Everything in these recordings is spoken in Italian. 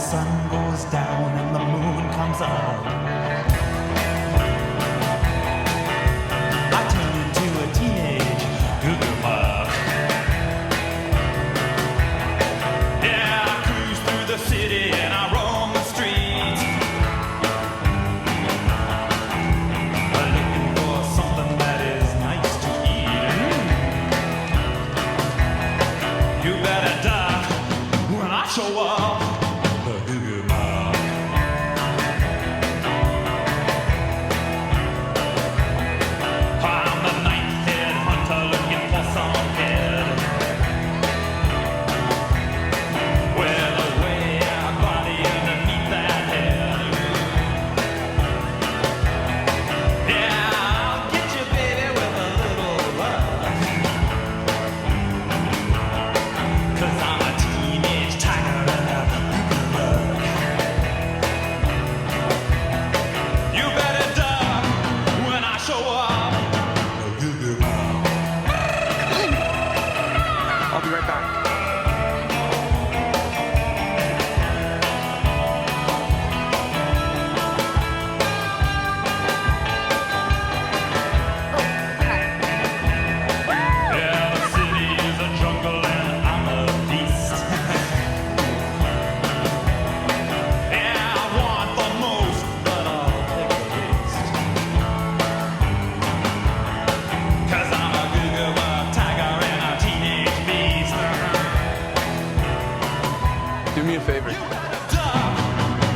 sun goes down and the moon comes up, I turn into a teenage Goo-Goo Muck. Yeah, I cruise through the city and I roam the streets, looking for something that is nice to eat. You better duck when I show up, the Goo-Goo Muck. I'm the ninth head hunter looking for some head with a way-out body underneath that head. Yeah, I'll get you, baby, with a little love, 'cause I'm a teenage tiger and a Goo-Goo Muck. You better duck when I show up, the Goo-Goo Muck. I'll be right back. Yeah, the city is a jungle and I'm a beast. Yeah, I want the most, but I'll take the least. 'Cause I'm a Goo-Goo Muck tiger and a teenage beast. Do me a favor. Duck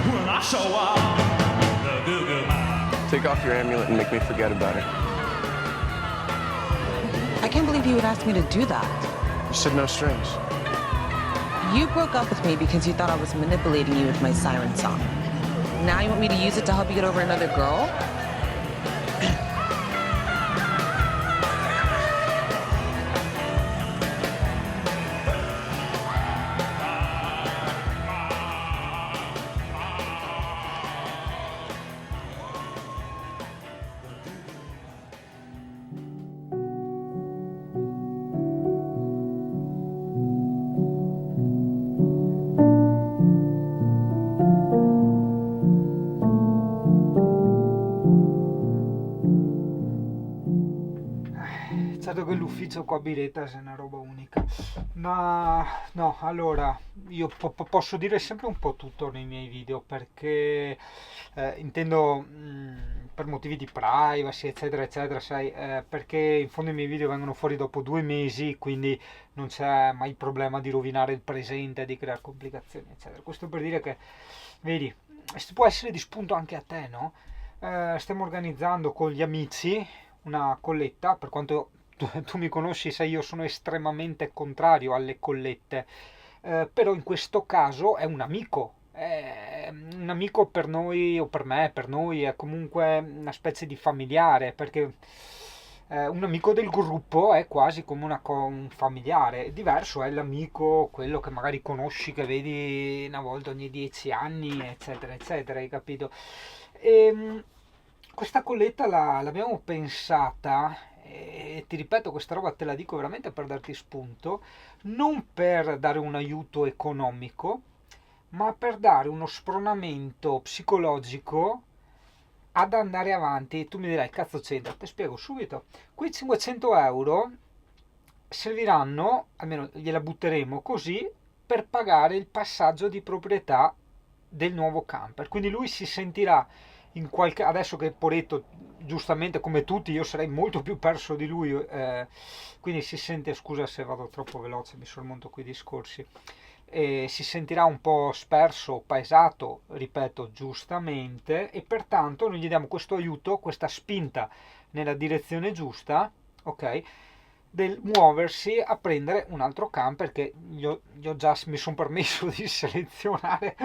when I show up, the Goo-Goo Muck. Take off your amulet and make me forget about it. I can't believe you would ask me to do that. You said no strings. You broke up with me because you thought I was manipulating you with my siren song. Now you want me to use it to help you get over another girl? Certo che l'ufficio qua a Biretta è una roba unica, ma no, allora io posso dire sempre un po' tutto nei miei video perché intendo per motivi di privacy eccetera eccetera, sai, perché in fondo i miei video vengono fuori dopo 2 mesi, quindi non c'è mai il problema di rovinare il presente, di creare complicazioni eccetera. Questo per dire che, vedi, può essere di spunto anche a te, no? Stiamo organizzando con gli amici una colletta, per quanto tu mi conosci, sai, io sono estremamente contrario alle collette, però in questo caso è un amico per noi, o per me, per noi è comunque una specie di familiare, perché un amico del gruppo è quasi come un familiare. Diverso è l'amico, quello che magari conosci, che vedi una volta ogni 10 anni, eccetera, eccetera, hai capito? Questa colletta l'abbiamo pensata, e ti ripeto, questa roba te la dico veramente per darti spunto, non per dare un aiuto economico, ma per dare uno spronamento psicologico ad andare avanti. Tu mi dirai, cazzo c'entra? Ti spiego subito. Quei 500 euro serviranno, almeno gliela butteremo così, per pagare il passaggio di proprietà del nuovo camper. Quindi lui si sentirà adesso che Poretto, giustamente come tutti, io sarei molto più perso di lui, quindi si sente, scusa se vado troppo veloce, mi sormonto quei discorsi, si sentirà un po' sperso, paesato, ripeto, giustamente, e pertanto noi gli diamo questo aiuto, questa spinta nella direzione giusta, ok? Del muoversi a prendere un altro camper che io già mi sono permesso di selezionare,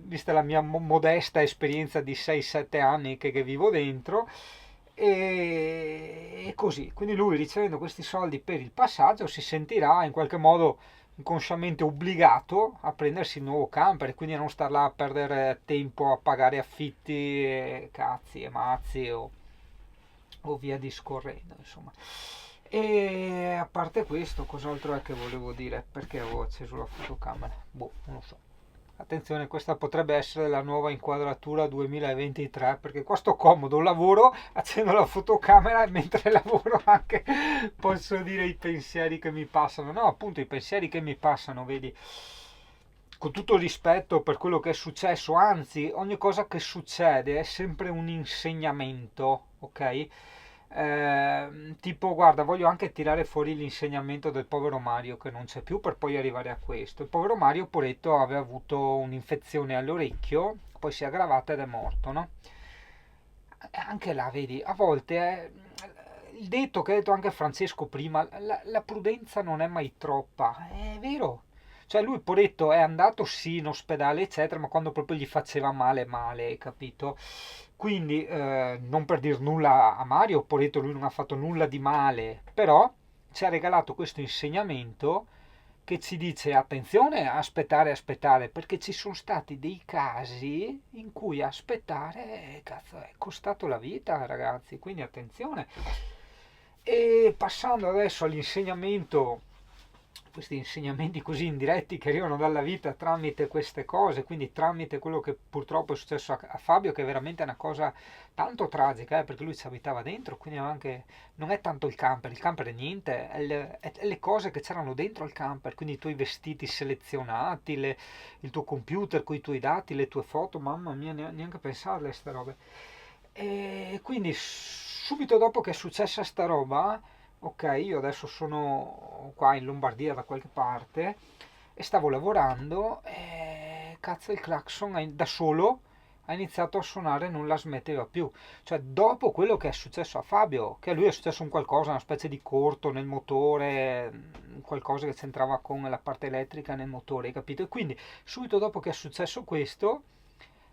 vista la mia modesta esperienza di 6-7 anni che vivo dentro, e così. Quindi lui, ricevendo questi soldi per il passaggio, si sentirà in qualche modo inconsciamente obbligato a prendersi il nuovo camper, e quindi a non star là a perdere tempo a pagare affitti e cazzi e mazzi o via discorrendo, insomma. E a parte questo, cos'altro è che volevo dire? Perché avevo acceso la fotocamera? Boh, non lo so. Attenzione, questa potrebbe essere la nuova inquadratura 2023, perché qua sto comodo, lavoro, accendo la fotocamera e mentre lavoro anche posso dire i pensieri che mi passano. No, appunto, i pensieri che mi passano, vedi, con tutto il rispetto per quello che è successo, anzi, ogni cosa che succede è sempre un insegnamento, ok? Tipo, guarda, voglio anche tirare fuori l'insegnamento del povero Mario che non c'è più per poi arrivare a questo. Il povero Mario, poretto, aveva avuto un'infezione all'orecchio, poi si è aggravata ed è morto, no? Anche là, vedi, a volte il detto che ha detto anche Francesco prima, la prudenza non è mai troppa, è vero. Cioè lui, poretto, è andato sì in ospedale, eccetera, ma quando proprio gli faceva male, male, capito? Quindi, non per dir nulla a Mario, poretto, lui non ha fatto nulla di male, però ci ha regalato questo insegnamento che ci dice attenzione a aspettare, aspettare, perché ci sono stati dei casi in cui aspettare, cazzo, è costato la vita, ragazzi, quindi attenzione. E passando adesso all'insegnamento, questi insegnamenti così indiretti che arrivano dalla vita tramite queste cose, quindi tramite quello che purtroppo è successo a Fabio, che è veramente una cosa tanto tragica, perché lui ci abitava dentro, quindi anche, non è tanto il camper è niente, è le cose che c'erano dentro il camper, quindi i tuoi vestiti selezionati, il tuo computer con i tuoi dati, le tue foto, mamma mia, neanche pensarle a queste robe. E quindi subito dopo che è successa sta roba, ok, io adesso sono qua in Lombardia da qualche parte e stavo lavorando e cazzo il clacson da solo ha iniziato a suonare e non la smetteva più. Cioè dopo quello che è successo a Fabio, che a lui è successo un qualcosa, una specie di corto nel motore, qualcosa che c'entrava con la parte elettrica nel motore, hai capito? E quindi subito dopo che è successo questo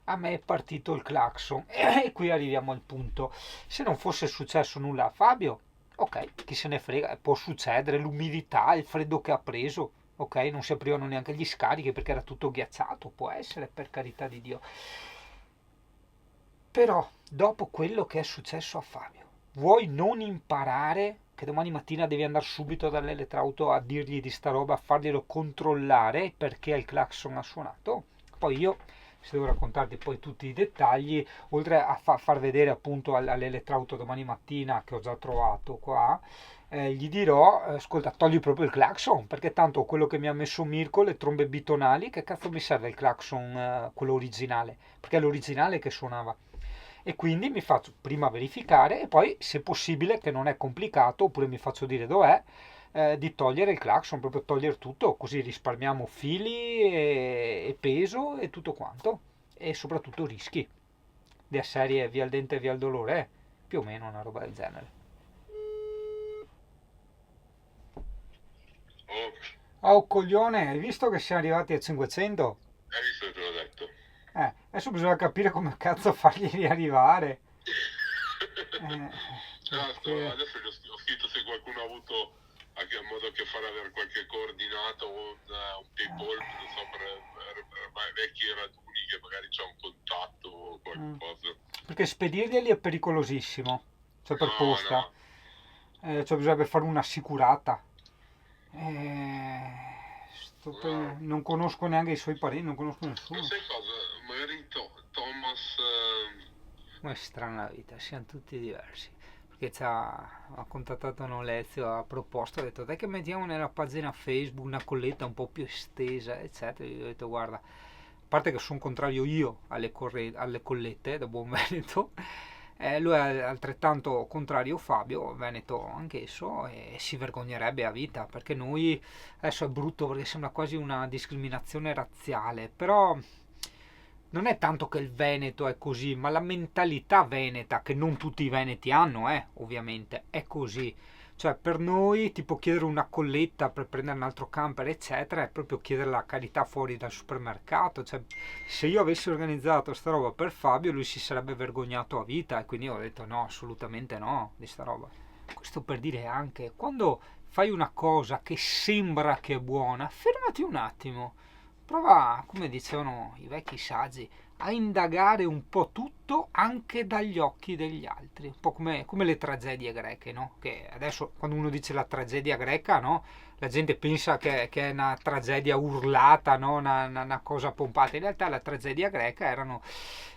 a me è partito il clacson e qui arriviamo al punto. Se non fosse successo nulla a Fabio, ok, chi se ne frega, può succedere, l'umidità, il freddo che ha preso, ok, non si aprivano neanche gli scarichi perché era tutto ghiacciato, può essere, per carità di Dio. Però dopo quello che è successo a Fabio, vuoi non imparare che domani mattina devi andare subito dall'elettrauto a dirgli di sta roba, a farglielo controllare perché il clacson ha suonato? Poi io, se devo raccontarti poi tutti i dettagli, oltre a far vedere appunto all'elettrauto domani mattina che ho già trovato qua, gli dirò, ascolta, togli proprio il clacson, perché tanto quello che mi ha messo Mirko, le trombe bitonali, che cazzo mi serve il clacson, quello originale? Perché è l'originale che suonava. E quindi mi faccio prima verificare e poi, se possibile, che non è complicato, oppure mi faccio dire dov'è, di togliere il clacson, proprio togliere tutto, così risparmiamo fili e peso e tutto quanto, e soprattutto rischi della serie via il dente e via il dolore, più o meno una roba del genere. Oh, Oh coglione, hai visto che siamo arrivati a 500? hai visto che te l'ho detto? Adesso bisogna capire come cazzo fargli riarrivare. Perché... Adesso ho scritto se qualcuno ha avuto modo che fare avere qualche coordinato o un PayPal, non so, per vecchi raduni che magari c'è un contatto o Mm. qualcosa. Perché spedirglieli è pericolosissimo, cioè per No, posta. no. Cioè bisognerebbe fare un'assicurata. No. Non conosco neanche i suoi parenti, non conosco nessuno. Ma sai cosa? Magari Thomas... Ma è strana la vita, siamo tutti diversi. Perché ha contattato Nolezio, ha proposto, ha detto dai che mettiamo nella pagina Facebook una colletta un po' più estesa, eccetera. Io ho detto guarda, a parte che sono contrario io alle collette, da buon Veneto, lui è altrettanto contrario Fabio, Veneto anch'esso, e si vergognerebbe a vita, perché noi, adesso è brutto perché sembra quasi una discriminazione razziale, però non è tanto che il Veneto è così, ma la mentalità veneta, che non tutti i veneti hanno, ovviamente, è così. Cioè, per noi, tipo, chiedere una colletta per prendere un altro camper, eccetera, è proprio chiedere la carità fuori dal supermercato. Cioè, se io avessi organizzato sta roba per Fabio, lui si sarebbe vergognato a vita, e quindi ho detto no, assolutamente no, di sta roba. Questo per dire anche, quando fai una cosa che sembra che è buona, fermati un attimo. prova, come dicevano i vecchi saggi, a indagare un po' tutto anche dagli occhi degli altri, un po' come le tragedie greche, no? Che adesso quando uno dice la tragedia greca, no? La gente pensa che è una tragedia urlata, no? Una cosa pompata. In realtà la tragedia greca erano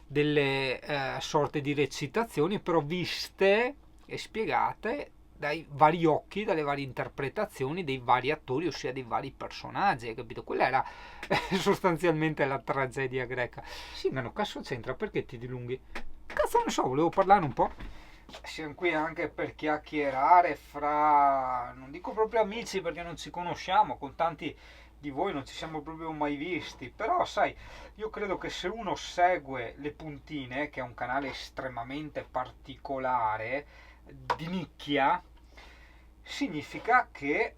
delle sorte di recitazioni, però viste e spiegate dai vari occhi, dalle varie interpretazioni dei vari attori, ossia dei vari personaggi, hai capito? Quella era sostanzialmente la tragedia greca. Sì, ma no, cazzo c'entra, perché ti dilunghi? Cazzo ne so, volevo parlare un po'. Siamo qui anche per chiacchierare fra, non dico proprio amici perché non ci conosciamo, con tanti di voi non ci siamo proprio mai visti, però sai, io credo che se uno segue Le Puntine, che è un canale estremamente particolare, di nicchia, significa che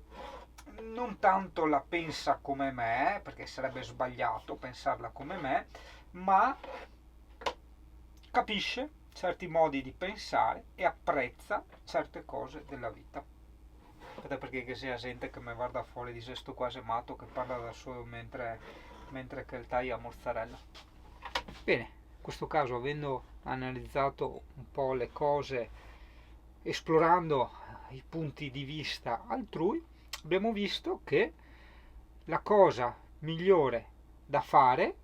non tanto la pensa come me, perché sarebbe sbagliato pensarla come me, ma capisce certi modi di pensare e apprezza certe cose della vita. Aspetta, perché che sia gente che mi guarda fuori di sto quasi matto che parla da solo mentre che il taglia mozzarella. Bene, in questo caso, avendo analizzato un po' le cose, esplorando i punti di vista altrui, abbiamo visto che la cosa migliore da fare,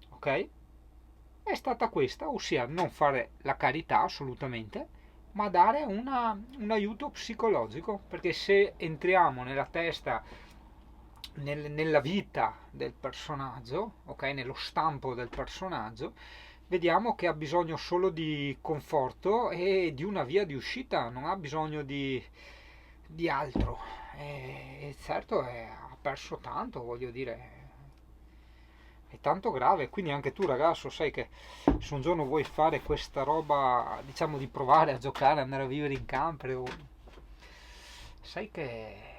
ok, è stata questa, ossia non fare la carità assolutamente, ma dare un aiuto psicologico, perché se entriamo nella testa, nella vita del personaggio, ok, nello stampo del personaggio, vediamo che ha bisogno solo di conforto e di una via di uscita, non ha bisogno di altro. E certo ha perso tanto, voglio dire, è tanto grave. Quindi anche tu ragazzo sai che se un giorno vuoi fare questa roba, diciamo di provare a giocare, andare a vivere in camper, sai che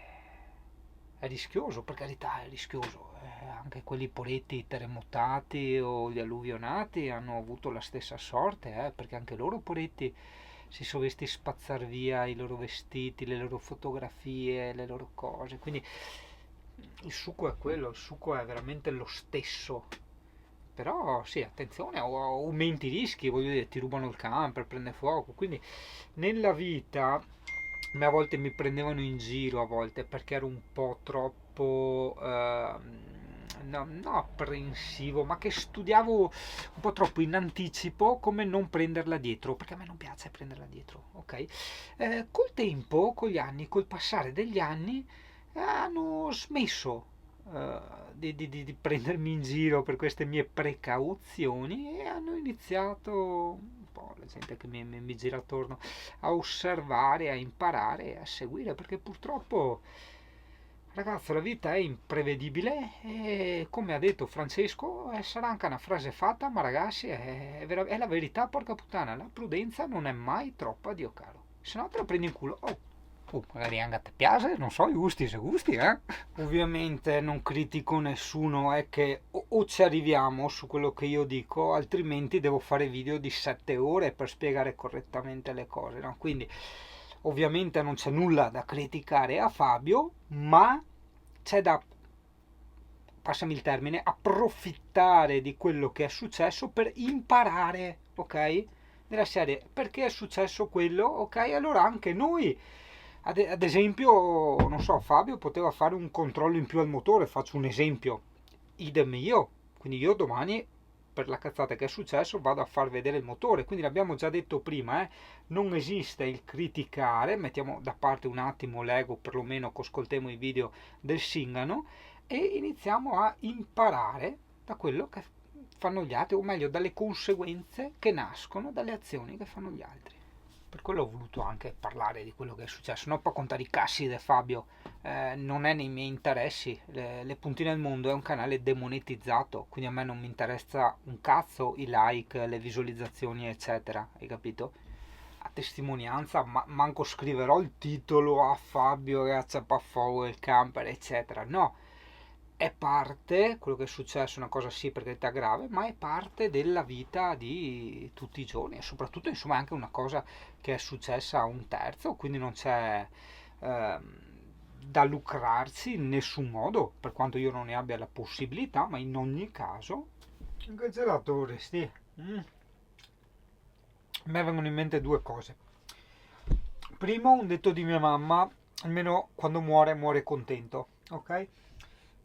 è rischioso, per carità è rischioso. Anche quelli poretti terremotati o gli alluvionati hanno avuto la stessa sorte, perché anche loro poretti si sono visti spazzar via i loro vestiti, le loro fotografie, le loro cose. Quindi il succo è quello, il succo è veramente lo stesso. Però sì, attenzione, aumenti i rischi, voglio dire, ti rubano il camper, prende fuoco. Quindi nella vita a volte mi prendevano in giro, a volte perché ero un po' troppo no apprensivo, ma che studiavo un po' troppo in anticipo come non prenderla dietro, perché a me non piace prenderla dietro, ok? Col tempo, con gli anni, col passare degli anni, hanno smesso di prendermi in giro per queste mie precauzioni e hanno iniziato un po' la gente che mi gira attorno a osservare, a imparare, a seguire, perché purtroppo ragazzo la vita è imprevedibile e come ha detto Francesco sarà anche una frase fatta, ma ragazzi è la verità, porca puttana, la prudenza non è mai troppa, Dio caro, se no te la prendi in culo. Magari anche a te piace, non so, i gusti se gusti, Ovviamente non critico nessuno, è che o ci arriviamo su quello che io dico, altrimenti devo fare video di 7 ore per spiegare correttamente le cose, no? Quindi ovviamente non c'è nulla da criticare a Fabio, ma c'è da, passami il termine, approfittare di quello che è successo per imparare, ok? Nella serie, perché è successo quello, ok? Allora anche noi, ad esempio, non so, Fabio poteva fare un controllo in più al motore, faccio un esempio, idem io, quindi io domani per la cazzata che è successo vado a far vedere il motore, quindi l'abbiamo già detto prima, non esiste il criticare, mettiamo da parte un attimo l'ego, perlomeno che ascoltiamo i video del Singano e iniziamo a imparare da quello che fanno gli altri, o meglio dalle conseguenze che nascono dalle azioni che fanno gli altri. Per quello ho voluto anche parlare di quello che è successo, non per contare i cassi di Fabio, non è nei miei interessi. Le Puntine del Mondo è un canale demonetizzato, quindi a me non mi interessa un cazzo i like, le visualizzazioni eccetera, hai capito? A testimonianza manco scriverò il titolo a Fabio che acciappa a fuoco il camper eccetera, no, è parte, quello che è successo è una cosa sì perché è grave, ma è parte della vita di tutti i giorni e soprattutto insomma è anche una cosa che è successa a un terzo, quindi non c'è da lucrarsi in nessun modo, per quanto io non ne abbia la possibilità, ma in ogni caso, che gelato vorresti? A me vengono in mente due cose. Primo, un detto di mia mamma, almeno quando muore contento, ok?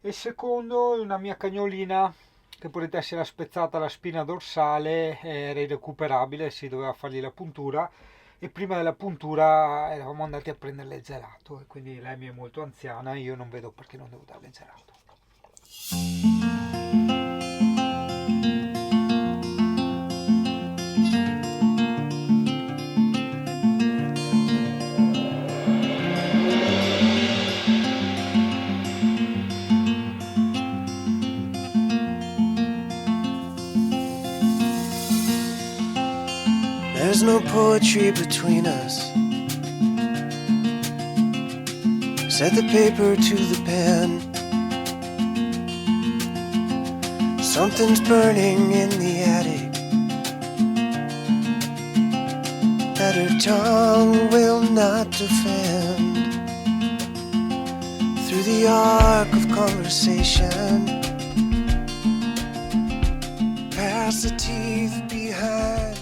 E secondo, una mia cagnolina che potete essere spezzata la spina dorsale, era irrecuperabile, si doveva fargli la puntura, e prima della puntura eravamo andati a prenderle il gelato, e quindi lei mi è molto anziana, io non vedo perché non devo darle il gelato. There's no poetry between us. Set the paper to the pen. Something's burning in the attic that her tongue will not defend. Through the arc of conversation, past the teeth behind